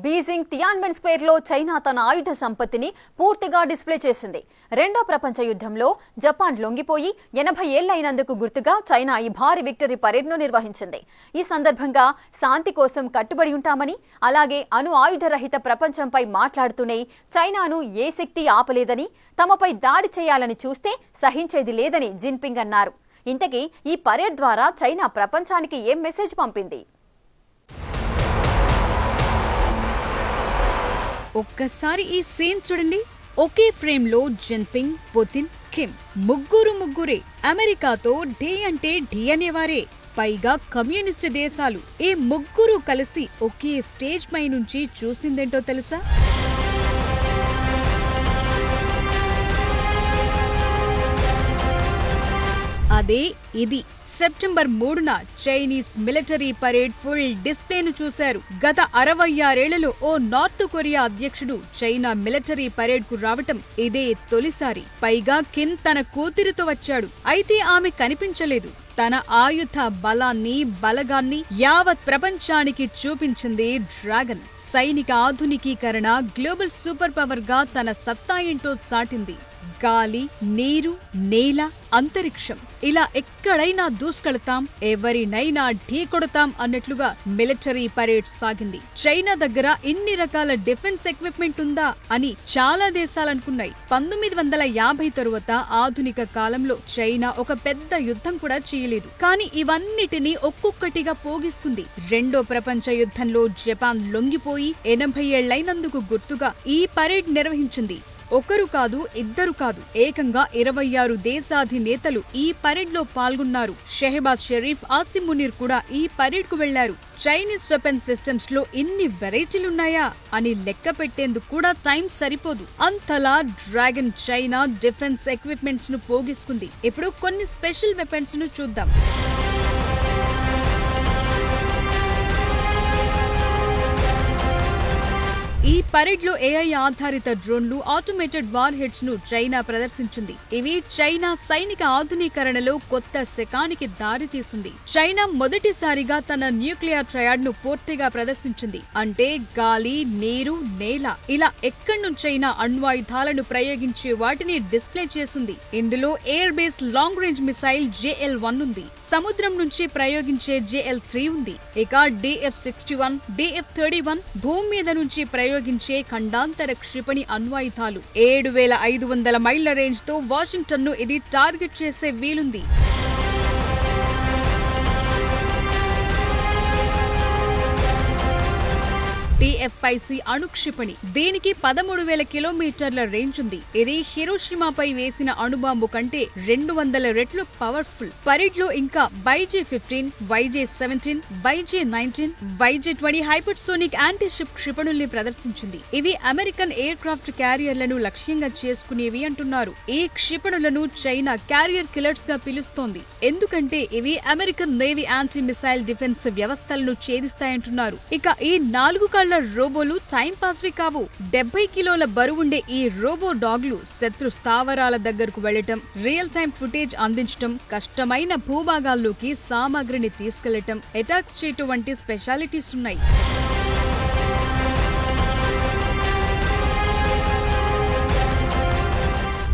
Beijing తియాన్మెన్ square లో China తన ఆయుధ సంపత్తిని పూర్తిగా డిస్ప్లే చేసింది. రెండో ప్రపంచ యుద్ధంలో జపాన్ లొంగిపోయి 80 ఏళ్లైనందుకు గుర్తుగా చైనా ఈ భారీ విక్టరీ పరేడ్ ను నిర్వహించింది. ఈ సందర్భంగా శాంతి కోసం కట్టుబడి ఉంటామని, అలాగే అణు ఆయుధ రహిత ప్రపంచంపై మాట్లాడుతూనే చైనాను ఏ శక్తి ఆపలేదని, తమపై దాడి చేయాలని చూస్తే సహించేది లేదని జిన్పింగ్ అన్నారు. ఇంతకీ ఈ పరేడ్ ద్వారా చైనా ప్రపంచానికి ఏం మెసేజ్ పంపింది? ఒక్కసారి ఈ సీన్ చూడండి. ఒకే ఫ్రేమ్ లో జిన్పింగ్, పుతిన్, కిమ్ ముగ్గురే అమెరికాతో ఢీ అంటే ఢీ అనేవారే. పైగా కమ్యూనిస్ట్ దేశాలు. ఈ ముగ్గురు కలిసి ఒకే స్టేజ్ పై నుంచి చూసిందేంటో తెలుసా? అదే ఇది. సెప్టెంబర్ 3న చైనీస్ మిలిటరీ పరేడ్ ఫుల్ డిస్ప్లేను చూశారు. గత 66 ఏళ్లలో ఓ నార్త్ కొరియా అధ్యక్షుడు చైనా మిలిటరీ పరేడ్ కు రావటం ఇదే తొలిసారి. పైగా కిమ్ తన కూతురుతో వచ్చాడు. అయితే ఆమె కనిపించలేదు. తన ఆయుధ బలగాన్ని యావత్ ప్రపంచానికి చూపించింది డ్రాగన్. సైనిక ఆధునికీకరణ, గ్లోబల్ సూపర్ పవర్ గా తన సత్తా ఏంటో చాటింది. గాలి, నీరు, నేల, అంతరిక్షం ఇలా ఎక్కడైనా దూసుకెళతాం, ఎవరినైనా ఢీకొడతాం అన్నట్లుగా మిలిటరీ పరేడ్ సాగింది. చైనా దగ్గర ఇన్ని రకాల డిఫెన్స్ ఎక్విప్మెంట్ ఉందా అని చాలా దేశాలనుకున్నాయి. 1950 తరువాత ఆధునిక కాలంలో చైనా ఒక పెద్ద యుద్ధం కూడా చేయలేదు. కానీ ఇవన్నిటినీ ఒక్కొక్కటిగా పోగేసుకుంది. రెండో ప్రపంచ యుద్ధంలో జపాన్ లొంగిపోయి 80 ఏళ్లైనందుకు గుర్తుగా ఈ పరేడ్ నిర్వహించింది. ఒకరు కాదు, ఇద్దరు కాదు, ఏకంగా 26 దేశాధినేతలు ఈ పరేడ్ లో పాల్గొన్నారు. షెహబాజ్ షరీఫ్, ఆసిమ్ మునీర్ కూడా ఈ పరేడ్ కు వెళ్లారు. చైనీస్ వెపన్ సిస్టమ్స్ లో ఇన్ని వెరైటీలున్నాయా అని లెక్క పెట్టేందుకు కూడా టైం సరిపోదు. అంతలా డ్రాగన్ చైనా డిఫెన్స్ ఎక్విప్మెంట్స్ ను పోగేసుకుంది. ఇప్పుడు కొన్ని స్పెషల్ వెపన్స్ ను చూద్దాం. ఈ పరేడ్ లో ఏఐ ఆధారిత డ్రోన్లు, ఆటోమేటెడ్ వార్ హెడ్స్ ను చైనా ప్రదర్శించింది. ఇవి చైనా సైనిక ఆధునీకరణలో కొత్త శకానికి దారితీసింది. చైనా మొదటిసారిగా తన న్యూక్లియర్ ట్రయాడ్ ను పూర్తిగా ప్రదర్శించింది. అంటే గాలి, నీరు, నేల ఇలా ఎక్కడి నుంచైనా అణ్వాయుధాలను ప్రయోగించే వాటిని డిస్ప్లే చేసింది. ఇందులో air base long range missile JL-1 ఉంది. సముద్రం నుంచి ప్రయోగించే JL-3 ఉంది. ఇక DF-61, DF-31 భూమి మీద నుంచి ప్రయోగించే ఖండాంతర క్షిపణి అణ్వాయుధాలు. 7500 మైళ్ల రేంజ్ తో వాషింగ్టన్ ను ఇది టార్గెట్ చేసే వీలుంది. TF-5C అణుక్షిపణి. దీనికి 13,000 కిలోమీటర్ల రేంజ్ ఉంది. ఇది హిరోషిమాపై వేసిన అణుబాంబు కంటే 200 రెట్లు పవర్ఫుల్. పరేడ్ లో ఇంకా YJ-15, YJ-17, YJ-19, YJ-20 hypersonic anti ship క్షిపణుల్ని ప్రదర్శించింది. ఇవి అమెరికన్ ఎయిర్ క్రాఫ్ట్ క్యారియర్లను లక్ష్యంగా చేసుకునేవి అంటున్నారు. ఈ క్షిపణులను చైనా క్యారియర్ కిల్లర్స్ గా పిలుస్తోంది. ఎందుకంటే ఇవి American navy anti missile defence వ్యవస్థలను ఛేదిస్తాయంటున్నారు. ఇక ఈ 4 కళ్ల రోబోలు టైం పాస్వి కావు. 70 కిలోల బరువుండే ఈ రోబో డాగ్లు శత్రు స్థావరాల దగ్గరకు వెళ్లటం, రియల్ టైం ఫుటేజ్ అందించటం, కష్టమైన భూభాగాల్లోకి సామాగ్రిని తీసుకెళ్లటం, అటాక్స్ చేయటం వంటి స్పెషాలిటీస్ ఉన్నాయి.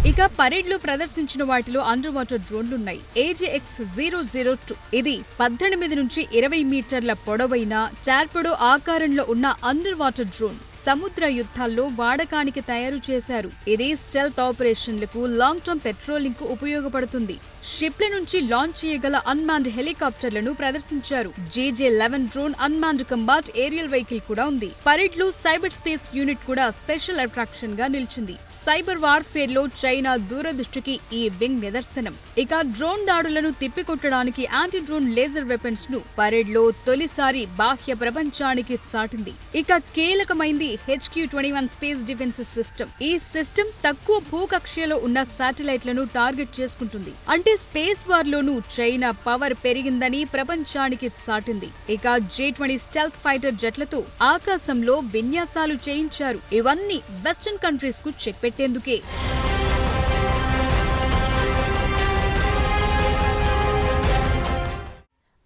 ఇక పరేడ్ లో ప్రదర్శించిన వాటిలో అండర్ వాటర్ డ్రోన్లున్నాయి. AJX-002 ఇది 18 నుంచి 20 మీటర్ల పొడవైన టార్పెడో ఆకారంలో ఉన్న అండర్ వాటర్ డ్రోన్. సముద్ర యుద్ధాల్లో వాడకానికి తయారు చేశారు. ఇది స్టెల్త్ ఆపరేషన్లకు, లాంగ్ టర్మ్ పెట్రోలింగ్ కు ఉపయోగపడుతుంది. షిప్ల నుంచి లాంచ్ చేయగల అన్మాన్డ్ హెలికాప్టర్లను ప్రదర్శించారు. JJ-11 drone unmanned combat aerial vehicle కూడా ఉంది. పరేడ్ లో సైబర్ స్పేస్ యూనిట్ కూడా స్పెషల్ అట్రాక్షన్ గా నిలిచింది. సైబర్ వార్ఫేర్ లో చైనా దూరదృష్టికి ఈ వింగ్ నిదర్శనం. ఇక డ్రోన్ దాడులను తిప్పికొట్టడానికి యాంటీ డ్రోన్ లేజర్ వెపన్స్ ను పరేడ్ లో తొలిసారి బాహ్య ప్రపంచానికి చాటింది. ఇక కీలకమైంది HQ-21 స్పేస్ డిఫెన్స్ సిస్టమ్. ఈ సిస్టమ్ తక్కువ భూకక్షలో ఉన్న శాటిలైట్లను టార్గెట్ చేసుకుంటుంది. అంటే స్పేస్ వార్ లోనూ చైనా పవర్ పెరిగిందని ప్రపంచానికి చాటింది. ఇక J-20 స్టెల్త్ ఫైటర్ జెట్లతో ఆకాశంలో విన్యాసాలు చేయించారు. ఇవన్నీ వెస్టర్న్ కంట్రీస్ కు చెక్ పెట్టేందుకే.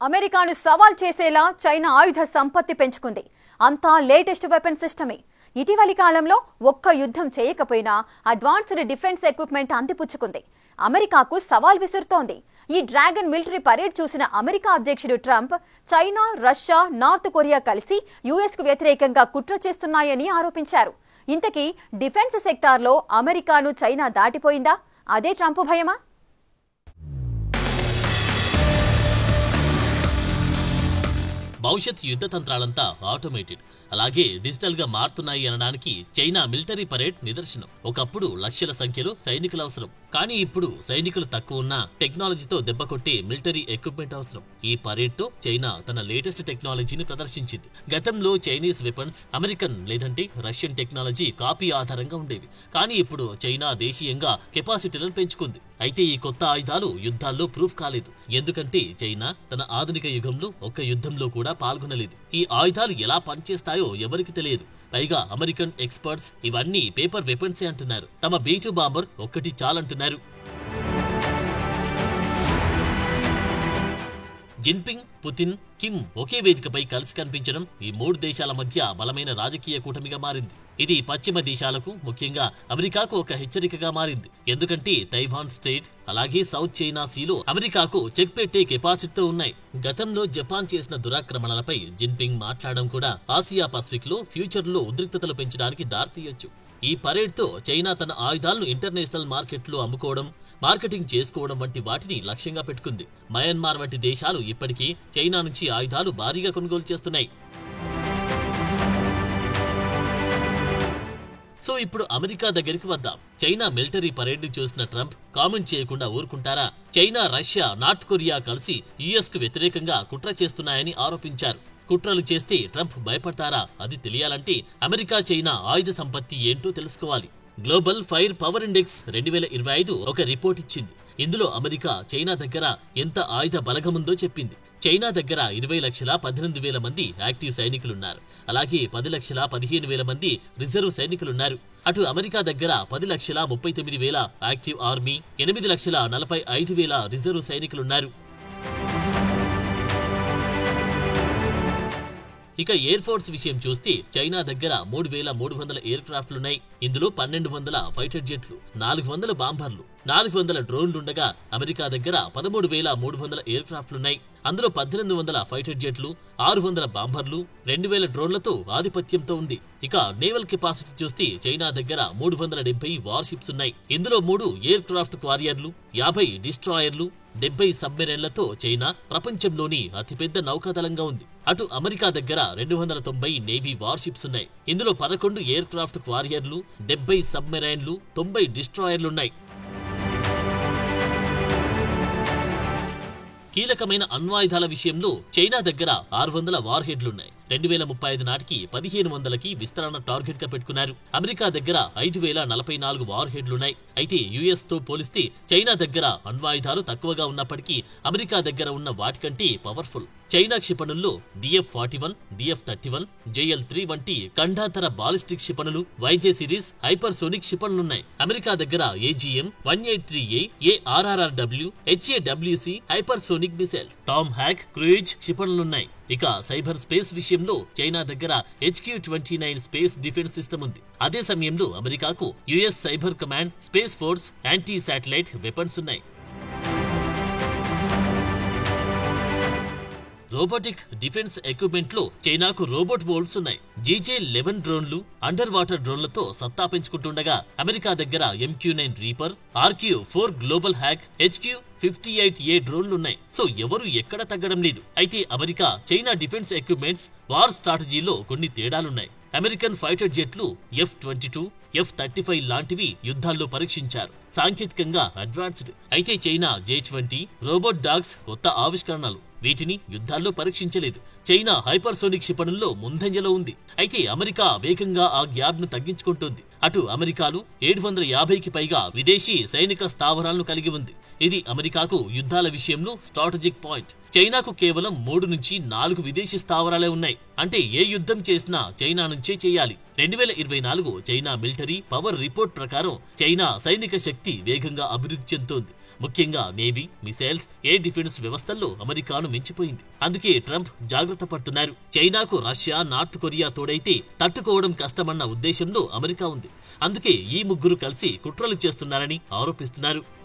అమెరికాను సవాల్ చేసేలా చైనా ఆయుధ సంపత్తి పెంచుకుంది. అంతా లేటెస్ట్ వెపన్ సిస్టమే. ఇటీవలి కాలంలో ఒక్క యుద్ధం చేయకపోయినా అడ్వాన్స్డ్ డిఫెన్స్ ఎక్విప్మెంట్ అందిపుచ్చుకుంది. అమెరికాకు సవాల్ విసురుతోంది. ఈ డ్రాగన్ మిలిటరీ పరేడ్ చూసిన అమెరికా అధ్యక్షుడు Trump China, Russia, north Korea కలిసి యుఎస్కు వ్యతిరేకంగా కుట్ర చేస్తున్నాయని ఆరోపించారు. ఇంతకీ డిఫెన్స్ సెక్టార్లో అమెరికాను చైనా దాటిపోయిందా? అదే ట్రంప్ భయమా? భవిష్యత్ యుద్ధ తంత్రాలంతా ఆటోమేటెడ్, అలాగే డిజిటల్ గా మారుతున్నాయి అనడానికి చైనా మిలిటరీ పరేడ్ నిదర్శనం. ఒకప్పుడు లక్షల సంఖ్యలో సైనికులు అవసరం, కానీ ఇప్పుడు సైనికులు తక్కువ ఉన్న టెక్నాలజీతో దెబ్బకొట్టే మిలిటరీ ఎక్విప్మెంట్ అవసరం. ఈ పరేడ్ తో చైనా తన లేటెస్ట్ టెక్నాలజీని ప్రదర్శించింది. గతంలో చైనీస్ వెపన్స్ అమెరికన్ లేదంటే రష్యన్ టెక్నాలజీ కాపీ ఆధారంగా ఉండేవి, కానీ ఇప్పుడు చైనా దేశీయంగా కెపాసిటీలను పెంచుకుంది. అయితే ఈ కొత్త ఆయుధాలు యుద్ధాల్లో ప్రూఫ్ కాలేదు, ఎందుకంటే చైనా తన ఆధునిక యుగంలో ఒక్క యుద్ధంలో కూడా పాల్గొనలేదు. ఈ ఆయుధాలు ఎలా పనిచేస్తాయో ఎవరికి తెలియదు. పైగా అమెరికన్ ఎక్స్పర్ట్స్ ఇవన్నీ పేపర్ వెపన్సే అంటున్నారు. తమ B-2 బాంబర్ ఒక్కటి చాలంటున్నారు. జిన్పింగ్, పుతిన్, కిమ్ ఒకే వేదికపై కలిసి కనిపించడం ఈ మూడు దేశాల మధ్య బలమైన రాజకీయ కూటమిగా మారింది. ఇది పశ్చిమ దేశాలకు, ముఖ్యంగా అమెరికాకు ఒక హెచ్చరికగా మారింది. ఎందుకంటే తైవాన్ స్ట్రెయిట్ అలాగే సౌత్ చైనా సీలో అమెరికాకు చెక్ పెట్టే కెపాసిటీతో ఉన్నాయి. గతంలో జపాన్ చేసిన దురాక్రమణలపై జిన్పింగ్ మాట్లాడడం కూడా ఆసియా పసిఫిక్ లో ఫ్యూచర్ లో ఉద్రిక్తతలు పెంచడానికి దారితీయొచ్చు. ఈ పరేడ్ తో చైనా తన ఆయుధాలను ఇంటర్నేషనల్ మార్కెట్లో అమ్ముకోవడం, మార్కెటింగ్ చేసుకోవడం వంటి వాటిని లక్ష్యంగా పెట్టుకుంది. మయన్మార్ వంటి దేశాలు ఇప్పటికీ చైనా నుంచి ఆయుధాలు భారీగా కొనుగోలు చేస్తున్నాయి. సో ఇప్పుడు అమెరికా దగ్గరికి వద్దాం. చైనా మిలిటరీ పరేడ్ ని చూసిన ట్రంప్ కామెంట్ చేయకుండా ఊరుకుంటారా? చైనా, రష్యా, నార్త్ కొరియా కలిసి యుఎస్ కు వ్యతిరేకంగా కుట్ర చేస్తున్నాయని ఆరోపించారు. కుట్రలు చేస్తే ట్రంప్ భయపడతారా? అది తెలియాలంటే అమెరికా చైనా ఆయుధ సంపత్తి ఏంటో తెలుసుకోవాలి. గ్లోబల్ ఫైర్ పవర్ ఇండెక్స్ 2025 ఒక రిపోర్ట్ ఇచ్చింది. ఇందులో అమెరికా చైనా దగ్గర ఎంత ఆయుధ బలగముందో చెప్పింది. చైనా దగ్గర 20,18,000 మంది యాక్టివ్ సైనికులున్నారు. అలాగే 10,15,000 మంది రిజర్వ్ సైనికులున్నారు. అటు అమెరికా దగ్గర 10,39,000 యాక్టివ్ ఆర్మీ, 8,45,000 రిజర్వ్ సైనికులున్నారు. ఇక ఎయిర్ ఫోర్స్ విషయం చూస్తే చైనా దగ్గర 3,300 ఎయిర్ క్రాఫ్ట్లున్నాయి. ఇందులో 1,200 ఫైటర్ జెట్లు, 400 బాంబర్లు, 400 డ్రోన్లుండగా అమెరికా దగ్గర 13,300 ఎయిర్ క్రాఫ్ట్లున్నాయి. అందులో 1,800 ఫైటర్ జెట్లు, 600 బాంబర్లు, 2,000 డ్రోన్లతో ఆధిపత్యంతో ఉంది. ఇక నేవల్ కెపాసిటీ చూస్తే చైనా దగ్గర 370 వార్షిప్స్ ఉన్నాయి. ఇందులో 3 ఎయిర్ క్రాఫ్ట్ క్వారియర్లు, 50 డిస్ట్రాయర్లు, 70 సబ్మెరైన్లతో చైనా ప్రపంచంలోని అతిపెద్ద నౌకాదళంగా ఉంది. అటు అమెరికా దగ్గర 290 నేవీ వార్షిప్స్ ఉన్నాయి. ఇందులో 11 ఎయిర్ క్రాఫ్ట్ క్వారియర్లు, 70 సబ్మెరైన్లు, 90 డిస్ట్రాయర్లున్నాయి. కీలకమైన అణ్వాయుధాల విషయంలో చైనా దగ్గర 600 వార్ హెడ్లున్నాయి. 2035 నాటికి 1,500కి విస్తరణ టార్గెట్ గా పెట్టుకున్నారు. అమెరికా దగ్గర 5,044 వార్ హెడ్లున్నాయి. అయితే యుఎస్ తో పోలిస్తే చైనా దగ్గర అణ్వాయుధాలు తక్కువగా ఉన్నప్పటికీ అమెరికా దగ్గర ఉన్న వాటికంటే powerful. China క్షిపణుల్లో DF-41, DF-31, JL-3 వంటి ఖండాంతర బాలిస్టిక్ క్షిపణులు, YJ సిరీస్ హైపర్సోనిక్ క్షిపణులున్నాయి. అమెరికా దగ్గర AGM-183A, ARRW, HAWC hypersonic missiles, Tomahawk cruise క్షిపణులున్నాయి. ఇక సైబర్ స్పేస్ విషయంలో చైనా దగ్గర HQ-29 స్పేస్ డిఫెన్స్ సిస్టమ్ ఉంది. అదే సమయంలో అమెరికాకు US cyber command, space force, anti satellite weapons ఉన్నాయి. రోబోటిక్ డిఫెన్స్ ఎక్విప్మెంట్ లో చైనాకు రోబోట్ వోల్వ్స్ ఉన్నాయి. GJ-11 డ్రోన్లు, అండర్ వాటర్ డ్రోన్లతో సత్తా పెంచుకుంటుండగా అమెరికా దగ్గర MQ-9 Reaper, RQ-4 Global Hawk, HQ-58A డ్రోన్లున్నాయి. సో ఎవరు ఎక్కడ తగ్గడం లేదు. అయితే America China defence equipments war స్ట్రాటజీలో కొన్ని తేడాలున్నాయి. అమెరికన్ ఫైటర్ జెట్లు F-22, F-35 లాంటివి యుద్ధాల్లో పరీక్షించారు, సాంకేతికంగా అడ్వాన్స్డ్. అయితే చైనా J-20 రోబోట్ డాగ్స్ కొత్త ఆవిష్కరణలు, వీటిని యుద్ధాల్లో పరీక్షించలేదు. చైనా హైపర్సోనిక్ క్షిపణుల్లో ముందంజలో ఉంది. అయితే అమెరికా వేగంగా ఆ గ్యాప్ ను తగ్గించుకుంటోంది. అటు అమెరికాలో 750కి పైగా విదేశీ సైనిక స్థావరాలను కలిగి ఉంది. ఇది అమెరికాకు యుద్ధాల విషయంలో స్ట్రాటజిక్ పాయింట్. చైనాకు కేవలం 3 నుంచి 4 విదేశీ స్థావరాలే ఉన్నాయి. అంటే ఏ యుద్ధం చేసినా చైనా నుంచే చేయాలి. 2024 చైనా మిలిటరీ పవర్ రిపోర్ట్ ప్రకారం చైనా సైనిక శక్తి వేగంగా అభివృద్ధి చెందుతోంది. ముఖ్యంగా నేవీ, మిసైల్స్, ఎయిర్ డిఫెన్స్ వ్యవస్థల్లో అమెరికాను మించిపోయింది. అందుకే ట్రంప్ జాగ్రత్త పడుతున్నారు. చైనాకు రష్యా, నార్త్ కొరియా తోడైతే తట్టుకోవడం కష్టమన్న ఉద్దేశంలో అమెరికా ఉంది. అందుకే ఈ ముగ్గురు కలిసి కుట్రలు చేస్తున్నారని ఆరోపిస్తున్నారు.